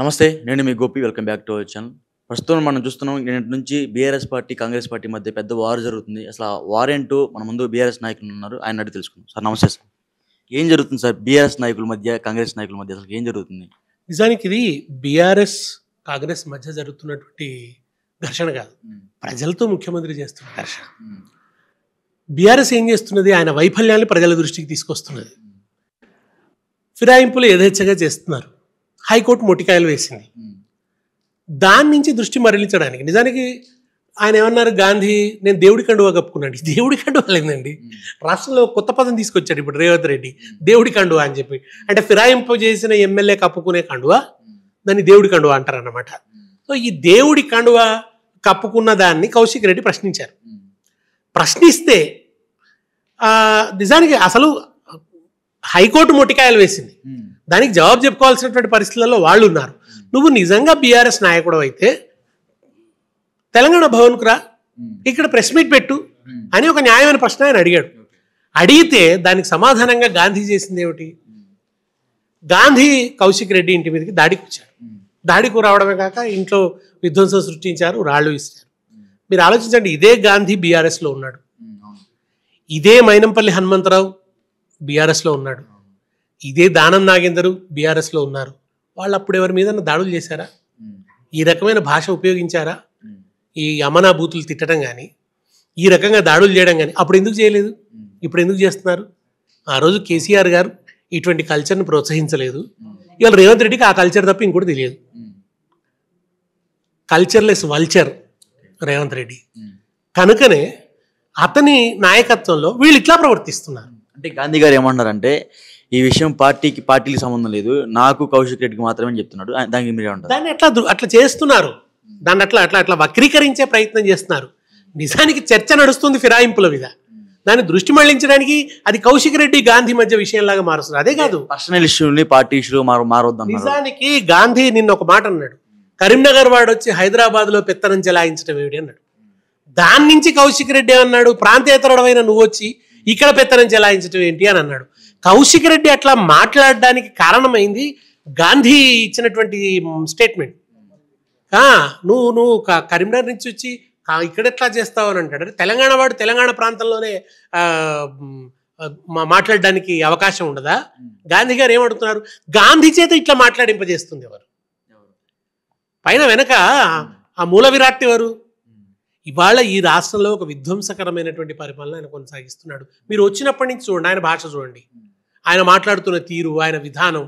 నమస్తే. నేను మీ Gopi. Welcome back to our channel. ప్రస్తుతం మనం చూస్తున్నాం నిన్నటి నుంచి బీఆర్ఎస్ పార్టీ, కాంగ్రెస్ పార్టీ మధ్య పెద్ద వార్ జరుగుతుంది. అసలు ఆ వార్ ఏంటో మన ముందు బీఆర్ఎస్ నాయకులు ఉన్నారు. ఆయన అడిగి తెలుసుకుందాం. సార్ నమస్తే సార్. ఏం జరుగుతుంది సార్ బీఆర్ఎస్ నాయకుల మధ్య, కాంగ్రెస్ నాయకుల మధ్య అసలు ఏం జరుగుతుంది? నిజానికి ఇది బీఆర్ఎస్ కాంగ్రెస్ మధ్య జరుగుతున్నటువంటి ఘర్షణ కాదు, ప్రజలతో ముఖ్యమంత్రి చేస్తున్న ఘర్షణ. బీఆర్ఎస్ ఏం చేస్తున్నది, ఆయన వైఫల్యాన్ని ప్రజల దృష్టికి తీసుకొస్తున్నది. ఫిరాయింపులు యథేచ్ఛగా చేస్తున్నారు, హైకోర్టు మొటికాయలు వేసింది. దాని నుంచి దృష్టి మరలించడానికి నిజానికి ఆయన ఏమన్నారు, గాంధీ నేను దేవుడి కండువా కప్పుకున్నాడు. దేవుడి కండువా లేదండి, రాష్ట్రంలో కొత్త పదం తీసుకొచ్చాడు ఇప్పుడు రేవంత్ రెడ్డి, దేవుడి కండువా అని చెప్పి. అంటే ఫిరాయింపు చేసిన ఎమ్మెల్యే కప్పుకునే కండువా, దాన్ని దేవుడి కండువా అంటారు అన్నమాట. సో ఈ దేవుడి కండువా కప్పుకున్న దాన్ని కౌశిక్ రెడ్డి ప్రశ్నించారు. ప్రశ్నిస్తే నిజానికి అసలు హైకోర్టు మొట్టికాయలు వేసింది, దానికి జవాబు చెప్పుకోవాల్సినటువంటి పరిస్థితుల్లో వాళ్ళు ఉన్నారు. నువ్వు నిజంగా బీఆర్ఎస్ నాయకుడు అయితే తెలంగాణ భవన్కు రా, ఇక్కడ ప్రెస్ మీట్ పెట్టు అని ఒక న్యాయమైన ప్రశ్న ఆయన అడిగాడు. అడిగితే దానికి సమాధానంగా గాంధీ చేసింది ఏమిటి, గాంధీ కౌశిక్ రెడ్డి ఇంటి మీదకి దాడికి వచ్చారు. దాడికి రావడమే కాక ఇంట్లో విధ్వంసం సృష్టించారు, రాళ్ళు ఇస్తారు. మీరు ఆలోచించండి, ఇదే గాంధీ బీఆర్ఎస్లో ఉన్నాడు, ఇదే మైనంపల్లి హనుమంతరావు బీఆర్ఎస్లో ఉన్నాడు, ఇదే దానం నాగేందరు బీఆర్ఎస్లో ఉన్నారు. వాళ్ళు అప్పుడు ఎవరి మీద దాడులు చేశారా, ఈ రకమైన భాష ఉపయోగించారా, ఈ అమనా బూతులు తిట్టడం కానీ, ఈ రకంగా దాడులు చేయడం కానీ అప్పుడు ఎందుకు చేయలేదు, ఇప్పుడు ఎందుకు చేస్తున్నారు? ఆ రోజు కేసీఆర్ గారు ఇటువంటి కల్చర్ని ప్రోత్సహించలేదు. ఇవాళ రేవంత్ రెడ్డికి ఆ కల్చర్ తప్ప ఇంకోటి తెలియదు. Cultureless vulture Revanth Reddy. కనుకనే అతని నాయకత్వంలో వీళ్ళు ఇట్లా ప్రవర్తిస్తున్నారు. అంటే గాంధీ గారు ఏమన్నారంటే, ఈ విషయం పార్టీకి సంబంధం లేదు, నాకు కౌశిక్ రెడ్డికి మాత్రమే చెప్తున్నాడు. దానికి మీరు ఏమంటారు? దాన్ని అట్లా చేస్తున్నారు, దాన్ని అట్లా వక్రీకరించే ప్రయత్నం చేస్తున్నారు. నిజానికి చర్చ నడుస్తుంది ఫిరాయింపుల మీద, దాన్ని దృష్టి మళ్లించడానికి అది కౌశిక్ రెడ్డి గాంధీ మధ్య విషయంలాగా మారుస్తున్నారు. అదే కాదు, పర్సనల్ ఇష్యూని పార్టీ ఇష్యూ మారొద్దు. నిజానికి గాంధీ నిన్న ఒక మాట అన్నాడు, కరీంనగర్ వాడు వచ్చి హైదరాబాద్లో పెత్తనం చెలాయించడం ఏమిటి అన్నాడు. దాని నుంచి కౌశిక్ రెడ్డి ఏమన్నాడు, ప్రాంతేతరుడమైన నువ్వు వచ్చి ఇక్కడ పెత్తనం చెలాయించడం ఏంటి అని అన్నాడు. కౌశిక్ రెడ్డి అట్లా మాట్లాడడానికి కారణమైంది గాంధీ ఇచ్చినటువంటి స్టేట్మెంట్. నువ్వు కరీంనగర్ నుంచి వచ్చి ఇక్కడ ఎట్లా చేస్తావు అని అంటాడు. తెలంగాణ వాడు తెలంగాణ ప్రాంతంలోనే మాట్లాడడానికి అవకాశం ఉండదా? గాంధీ గారు ఏమడుతున్నారు, గాంధీ చేత ఇట్లా మాట్లాడింపజేస్తుంది ఎవరు, పైన వెనక ఆ మూల విరాట్ ఎవరు? ఇవాళ ఈ రాష్ట్రంలో ఒక విధ్వంసకరమైనటువంటి పరిపాలన ఆయన కొనసాగిస్తున్నాడు. మీరు వచ్చినప్పటి నుంచి చూడండి, ఆయన భాష చూడండి, ఆయన మాట్లాడుతున్న తీరు, ఆయన విధానం,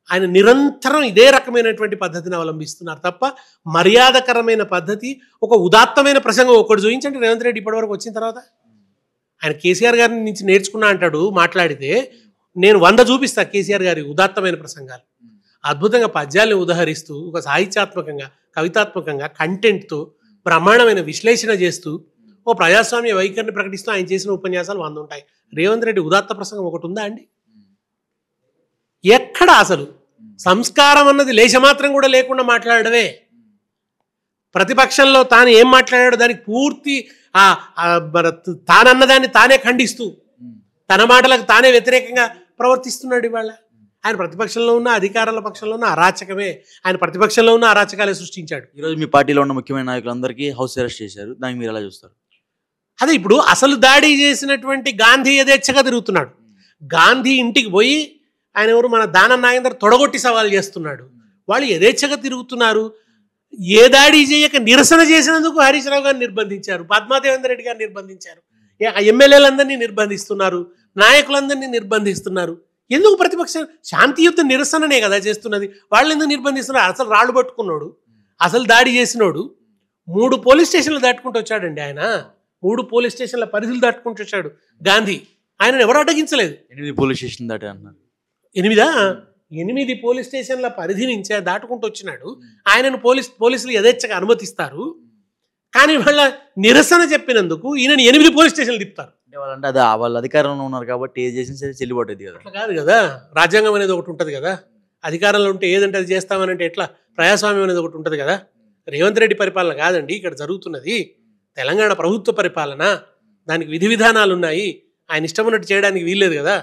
ఆయన నిరంతరం ఇదే రకమైనటువంటి పద్ధతిని అవలంబిస్తున్నారు తప్ప మర్యాదకరమైన పద్ధతి, ఒక ఉదాత్తమైన ప్రసంగం ఒకటి చూపించండి రేవంత్ రెడ్డి ఇప్పటివరకు వచ్చిన తర్వాత. ఆయన కేసీఆర్ గారి నుంచి నేర్చుకున్నా అంటాడు, మాట్లాడితే నేను 100 చూపిస్తా కేసీఆర్ గారి ఉదాత్తమైన ప్రసంగాలు. అద్భుతంగా పద్యాలను ఉదహరిస్తూ, ఒక సాహిత్యాత్మకంగా, కవితాత్మకంగా, కంటెంట్తో బ్రహ్మాండమైన విశ్లేషణ చేస్తూ, ఓ ప్రజాస్వామ్య వైఖరిని ప్రకటిస్తూ ఆయన చేసిన ఉపన్యాసాలు 100 ఉంటాయి. రేవంత్ రెడ్డి ఉదాత్త ప్రసంగం ఒకటి ఉందా అండి? ఎక్కడ అసలు సంస్కారం అన్నది లేశమాత్రం కూడా లేకుండా మాట్లాడడమే. ప్రతిపక్షంలో తాను ఏం మాట్లాడాడో దానికి పూర్తి తానన్నదాన్ని తానే ఖండిస్తూ, తన మాటలకు తానే వ్యతిరేకంగా ప్రవర్తిస్తున్నాడు. ఇవాళ ఆయన ప్రతిపక్షంలో ఉన్న, అధికారుల పక్షంలో ఉన్న అరాచకమే, ఆయన ప్రతిపక్షంలో ఉన్న అరాచకాలే సృష్టించాడు. ఈరోజు మీ పార్టీలో ఉన్న ముఖ్యమైన నాయకులందరికీ హౌస్ అరెస్ట్ చేశారు, దానికి మీరు ఎలా చూస్తారు? అదే ఇప్పుడు అసలు దాడి చేసినటువంటి గాంధీ యథేచ్ఛగా తిరుగుతున్నాడు. గాంధీ ఇంటికి పోయి ఆయన ఎవరు, మన దానం నాగేందర్ తొడగొట్టి సవాల్ చేస్తున్నాడు. వాళ్ళు యథేచ్ఛగా తిరుగుతున్నారు. ఏ దాడి చేయక నిరసన చేసినందుకు హరీష్ రావు గారిని నిర్బంధించారు, పద్మాదేవేందర్ రెడ్డి గారిని నిర్బంధించారు, ఎమ్మెల్యేలందరినీ నిర్బంధిస్తున్నారు, నాయకులందరినీ నిర్బంధిస్తున్నారు. ఎందుకు? ప్రతిపక్షం శాంతియుత నిరసననే కదా చేస్తున్నది, వాళ్ళు ఎందుకు నిర్బంధిస్తున్నారు? అసలు రాళ్ళు పట్టుకున్నాడు, అసలు దాడి చేసినోడు 3 పోలీస్ స్టేషన్లు దాటుకుంటూ వచ్చాడండి. ఆయన 3 పోలీస్ స్టేషన్ల పరిధులు దాటుకుంటూ వచ్చాడు గాంధీ. ఆయనను ఎవరు అడ్డగించలేదు. 8 పోలీస్ స్టేషన్ దాటే అన్నారు. 8 పోలీస్ స్టేషన్ల పరిధి నుంచే దాటుకుంటూ వచ్చినాడు. ఆయనను పోలీసులు యథేచ్ఛగా అనుమతిస్తారు, కానీ వాళ్ళ నిరసన చెప్పినందుకు ఈయనని 8 పోలీస్ స్టేషన్లు తిప్పుతారు. అంటే అదే వాళ్ళ అధికారంలో ఉన్నారు కాబట్టి ఏది చేసినా సరే చెల్లిపోతుంది కదా. అట్లా కాదు కదా, రాజ్యాంగం అనేది ఒకటి ఉంటుంది కదా, అధికారంలో ఉంటే ఏదంటే అది చేస్తామనంటే ఎట్లా, ప్రజాస్వామ్యం అనేది ఒకటి ఉంటుంది కదా. రేవంత్ రెడ్డి పరిపాలన కాదండి ఇక్కడ జరుగుతున్నది, తెలంగాణ ప్రభుత్వ పరిపాలన, దానికి విధి విధానాలు ఉన్నాయి, ఆయన ఇష్టం ఉన్నట్టు చేయడానికి వీల్లేదు కదా.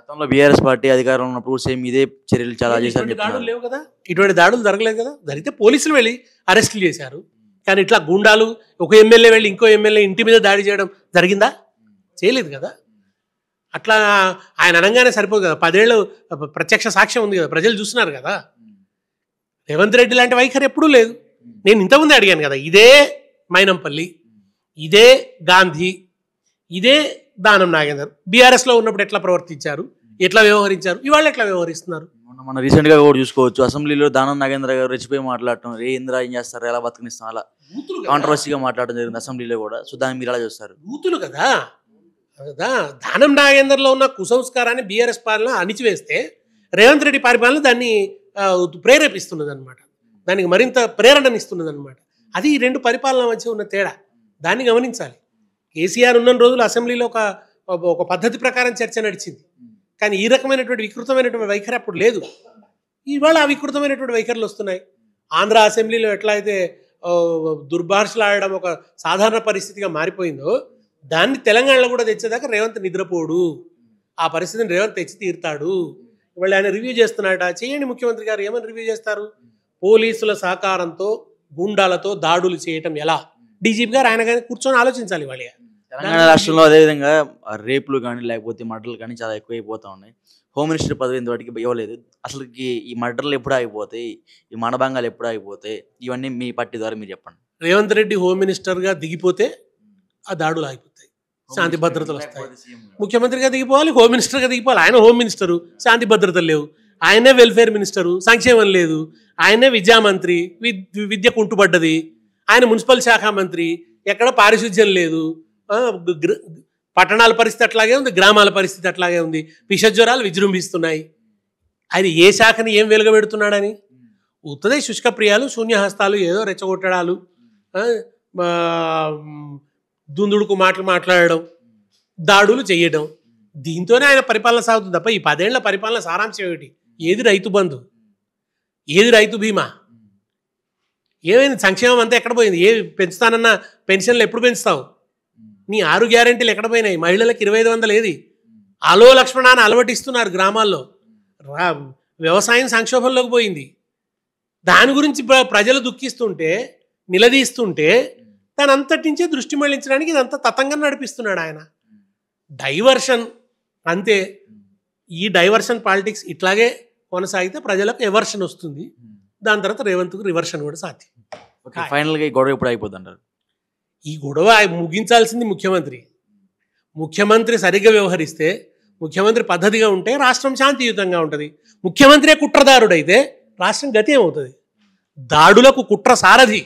గతంలో బీఆర్ఎస్ పార్టీ అధికారంలో ఉన్నప్పుడు సేమ్ ఇదే చర్యలు చాలా చేశారని ఇటువంటి దాడులు చెప్తున్నారు. లేవు కదా, ఇటువంటి దాడులు జరగలేదు కదా. జరిగితే పోలీసులు వెళ్ళి అరెస్టులు చేశారు. కానీ ఇట్లా గుండాలు ఒక ఎమ్మెల్యే వెళ్ళి ఇంకో ఎమ్మెల్యే ఇంటి మీద దాడి చేయడం జరిగిందా? చేయలేదు కదా. అట్లా ఆయన అనగానే సరిపోదు కదా. 10 ఏళ్ళు ప్రత్యక్ష సాక్ష్యం ఉంది కదా, ప్రజలు చూస్తున్నారు కదా. రేవంత్ రెడ్డి లాంటి వైఖరి ఎప్పుడూ లేదు. నేను ఇంతకుముందే అడిగాను కదా, ఇదే మైనంపల్లి, ఇదే గాంధీ, ఇదే దానం నాగేందర్ బీఆర్ఎస్లో ఉన్నప్పుడు ఎట్లా ప్రవర్తించారు, ఎట్లా వ్యవహరించారు, ఇవాళ ఎట్లా వ్యవహరిస్తున్నారు. మనం రీసెంట్ గా కూడా చూసుకోవచ్చు, అసెంబ్లీలో దానం నాగేంద్ర గారు రెచ్చిపోయి మాట్లాడటం, రే ఇంద్ర ఏం చేస్తారు, ఎలా బతుకునిస్తాం, అలా కాంట్రవర్సీగా మాట్లాడడం జరిగింది అసెంబ్లీలో కూడా. సో దాన్ని మీరు ఎలా చూస్తారు? బూతులు కదా కదా. దానం నాగేందర్లో ఉన్న కుసంస్కారాన్ని బీఆర్ఎస్ పాలన అణిచివేస్తే రేవంత్ రెడ్డి పరిపాలన దాన్ని ప్రేరేపిస్తున్నది అనమాట, దానికి మరింత ప్రేరణనిస్తున్నది అనమాట. అది ఈ రెండు పరిపాలన మధ్య ఉన్న తేడా, దాన్ని గమనించాలి. కేసీఆర్ ఉన్న రోజులు అసెంబ్లీలో ఒక పద్ధతి ప్రకారం చర్చ నడిచింది. కానీ ఈ రకమైనటువంటి వికృతమైనటువంటి వైఖరి అప్పుడు లేదు. ఇవాళ ఆ వికృతమైనటువంటి వైఖరులు వస్తున్నాయి. ఆంధ్ర అసెంబ్లీలో ఎట్లా అయితే దుర్భాషలు ఆడడం ఒక సాధారణ పరిస్థితిగా మారిపోయిందో, దాన్ని తెలంగాణలో కూడా తెచ్చేదాకా రేవంత్ నిద్రపోడు. ఆ పరిస్థితిని రేవంత్ తెచ్చి తీరుతాడు. ఇవాళ ఆయన రివ్యూ చేస్తున్నాడట, చేయండి ముఖ్యమంత్రి గారు. ఏమని రివ్యూ చేస్తారు? పోలీసుల సహకారంతో గుండాలతో దాడులు చేయటం ఎలా, డీజీపీ గారు ఆయన కానీ కూర్చొని ఆలోచించాలి. వాళ్ళ తెలంగాణ రాష్ట్రంలో అదేవిధంగా రేపులు కానీ లేకపోతే మర్డర్లు కానీ చాలా ఎక్కువైపోతూ ఉన్నాయి. హోమ్ మినిస్టర్ పదవి ఇంతవరకు ఇవ్వలేదు. అసలుకి ఈ మర్డర్లు ఎప్పుడు ఆగిపోతాయి, ఈ మానభంగాలు ఎప్పుడు ఆగిపోతాయి, ఇవన్నీ మీ పార్టీ ద్వారా మీరు చెప్పండి. రేవంత్ రెడ్డి హోమ్ మినిస్టర్గా దిగిపోతే ఆ దాడులు ఆగిపోతాయి, శాంతి భద్రతలు వస్తాయి. ముఖ్యమంత్రిగా దిగిపోవాలి, హోమ్ మినిస్టర్గా దిగిపోవాలి. ఆయన హోమ్ మినిస్టరు, శాంతి భద్రతలు లేవు. ఆయనే వెల్ఫేర్ మినిస్టరు, సంక్షేమం లేదు. ఆయనే విద్యామంత్రి, విద్య కుంటుపడ్డది. ఆయన మున్సిపల్ శాఖ మంత్రి, ఎక్కడ పారిశుధ్యం లేదు. పట్టణాల పరిస్థితి అట్లాగే ఉంది, గ్రామాల పరిస్థితి అట్లాగే ఉంది. విషజ్వరాలు విజృంభిస్తున్నాయి. ఆయన ఏ శాఖని ఏం వెలుగబెడుతున్నాడని? ఉత్తదే శుష్కప్రియాలు, శూన్యహస్తాలు, ఏదో రెచ్చగొట్టడాలు, దుందుడుకు మాట్లాడడం, దాడులు చేయడం, దీంతోనే ఆయన పరిపాలన సాగుతుంది తప్ప ఈ 10 ఏళ్ల పరిపాలన సారాంశం ఏమిటి? ఏది రైతు బంధు, ఏది రైతు బీమా, ఏమైంది? సంక్షేమం అంతా ఎక్కడ పోయింది? ఏ పెంచుతానన్న పెన్షన్లు ఎప్పుడు పెంచుతావు? నీ 6 గ్యారెంటీలు ఎక్కడ పోయినాయి? మహిళలకు 2500 ఏది? అలో లక్ష్మణాన్ని అలవటిస్తున్నారు గ్రామాల్లో. వ్యవసాయం సంక్షోభంలోకి పోయింది. దాని గురించి ప్రజలు దుఃఖిస్తుంటే, నిలదీస్తుంటే దాని అంతటి నుంచే దృష్టి మళ్లించడానికి ఇదంతా తతంగం నడిపిస్తున్నాడు ఆయన. డైవర్షన్ అంతే. ఈ డైవర్షన్ పాలిటిక్స్ ఇట్లాగే కొనసాగితే ప్రజలకు ఎవర్షన్ వస్తుంది. దాని తర్వాత రేవంత్కు రివర్షన్ కూడా సాధ్యం. ఫైనల్గా ఈ గొడవ ఎప్పుడు అయిపోద్ది అంటారు? ఈ గొడవ ముగించాల్సింది ముఖ్యమంత్రి. ముఖ్యమంత్రి సరిగ్గా వ్యవహరిస్తే, ముఖ్యమంత్రి పద్ధతిగా ఉంటే రాష్ట్రం శాంతియుతంగా ఉంటుంది. ముఖ్యమంత్రే కుట్రదారుడైతే రాష్ట్రం గతి ఏమవుతుంది? దాడులకు కుట్ర సారథి,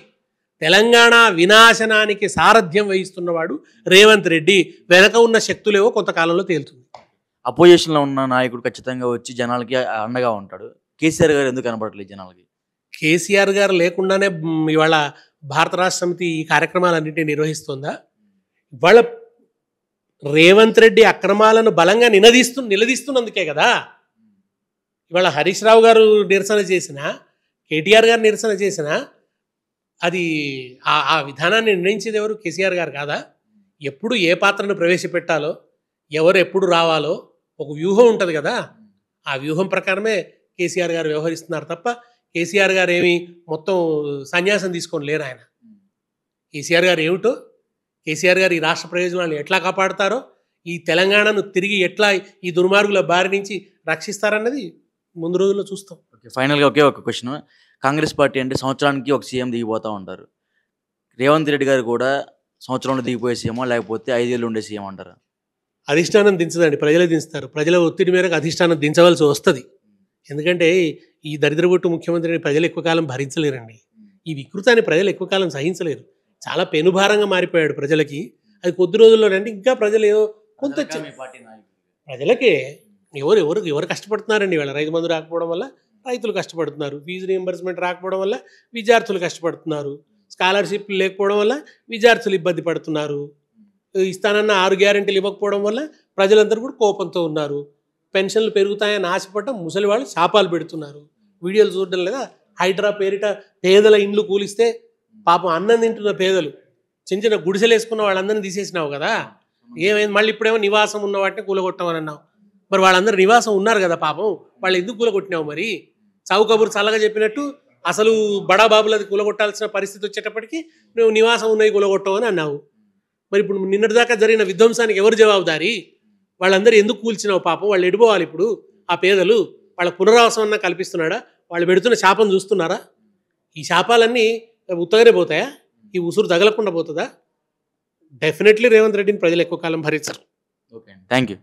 తెలంగాణ వినాశనానికి సారథ్యం వహిస్తున్నవాడు రేవంత్ రెడ్డి. వెనక ఉన్న శక్తులేవో కొంతకాలంలో తేలుతుంది. అపోజిషన్లో ఉన్న నాయకుడు ఖచ్చితంగా వచ్చి జనాలకి అండగా ఉంటాడు. కేసీఆర్ గారు ఎందుకు కనబడట్లేదు జనాలకి? కేసీఆర్ గారు లేకుండానే ఇవాళ భారత రాష్ట్ర సమితి ఈ కార్యక్రమాలన్నింటినీ నిర్వహిస్తుందా? ఇవాళ రేవంత్ రెడ్డి అక్రమాలను బలంగా నిలదీస్తున్నందుకే కదా. ఇవాళ హరీష్ రావు గారు నిరసన చేసినా, కేటీఆర్ గారు నిరసన చేసినా, అది ఆ విధానాన్ని నిర్ణయించేది ఎవరు? కేసీఆర్ గారు కాదా? ఎప్పుడు ఏ పాత్రను ప్రవేశపెట్టాలో, ఎవరు ఎప్పుడు రావాలో ఒక వ్యూహం ఉంటుంది కదా. ఆ వ్యూహం ప్రకారమే కేసీఆర్ గారు వ్యవహరిస్తున్నారు తప్ప కేసీఆర్ గారు ఏమి మొత్తం సన్యాసం తీసుకొని లేరు. ఆయన కేసీఆర్ గారు ఏమిటో, కేసీఆర్ గారు ఈ రాష్ట్ర ప్రయోజనాలను ఎట్లా కాపాడుతారో, ఈ తెలంగాణను తిరిగి ఎట్లా ఈ దుర్మార్గుల బారి నుంచి రక్షిస్తారన్నది ముందు రోజుల్లో చూస్తాం. ఓకే, ఫైనల్గా ఒకే ఒక క్వశ్చన్. కాంగ్రెస్ పార్టీ అంటే సంవత్సరానికి ఒక సీఎం దిగిపోతూ ఉంటారు. రేవంత్ రెడ్డి గారు కూడా సంవత్సరంలో దిగిపోయే సీఎమా లేకపోతే 5 ఏళ్ళు ఉండే సీఎం అంటారా? అధిష్టానం దించదండి, ప్రజలే దించుతారు. ప్రజల ఒత్తిడి మేరకు అధిష్టానం దించవలసి వస్తుంది. ఎందుకంటే ఈ దరిద్రగొట్టు ముఖ్యమంత్రిని ప్రజలు ఎక్కువ కాలం భరించలేరండి. ఈ వికృతాన్ని ప్రజలు ఎక్కువ కాలం సహించలేరు. చాలా పెనుభారంగా మారిపోయాడు ప్రజలకి. అది కొద్ది రోజుల్లోనంటే ఇంకా ప్రజలు ఏదో కొంత ప్రజలకే ఎవరు కష్టపడుతున్నారండి. వీళ్ళ రైతు బంధు రాకపోవడం వల్ల రైతులు కష్టపడుతున్నారు, ఫీజు రీయింబర్స్మెంట్ రాకపోవడం వల్ల విద్యార్థులు కష్టపడుతున్నారు, స్కాలర్షిప్ లేకపోవడం వల్ల విద్యార్థులు ఇబ్బంది పడుతున్నారు, ఇస్తానన్న 6 గ్యారెంటీలు ఇవ్వకపోవడం వల్ల ప్రజలందరూ కూడా కోపంతో ఉన్నారు, పెన్షన్లు పెరుగుతాయని ఆశపడటం ముసలి వాళ్ళు శాపాలు పెడుతున్నారు. వీడియోలు చూడడం లేదా? హైడ్రా పేరిట పేదల ఇండ్లు కూలిస్తే పాపం అన్నం తింటున్న పేదలు, చిన్న చిన్న గుడిసెలు వేసుకున్న వాళ్ళందరినీ తీసేసినావు కదా. ఏమైంది? మళ్ళీ ఇప్పుడేమో నివాసం ఉన్న వాటిని కూలగొట్టమని అన్నావు. మరి వాళ్ళందరూ నివాసం ఉన్నారు కదా పాపం, వాళ్ళు ఎందుకు కూలగొట్టినావు? మరి చావు కబురు చల్లగా చెప్పినట్టు అసలు బడాబాబులది కూలగొట్టాల్సిన పరిస్థితి వచ్చేటప్పటికి నువ్వు నివాసం ఉన్నాయి కూలగొట్టవు అని అన్నావు. మరి ఇప్పుడు నిన్నటిదాకా జరిగిన విధ్వంసానికి ఎవరు జవాబుదారి? వాళ్ళందరూ ఎందుకు కూల్చినావు పాపం? వాళ్ళు ఎడిపోవాలి ఇప్పుడు ఆ పేదలు. వాళ్ళ పునరావాసం అన్నా కల్పిస్తున్నాడా? వాళ్ళు పెడుతున్న శాపం చూస్తున్నారా? ఈ శాపాలన్నీ ఉత్తగానే పోతాయా? ఈ ఉసురు తగలకుండా పోతుందా? డెఫినెట్లీ రేవంత్ రెడ్డిని ప్రజలు ఎక్కువ కాలం భరించరు. ఓకే అండి, థ్యాంక్ యూ.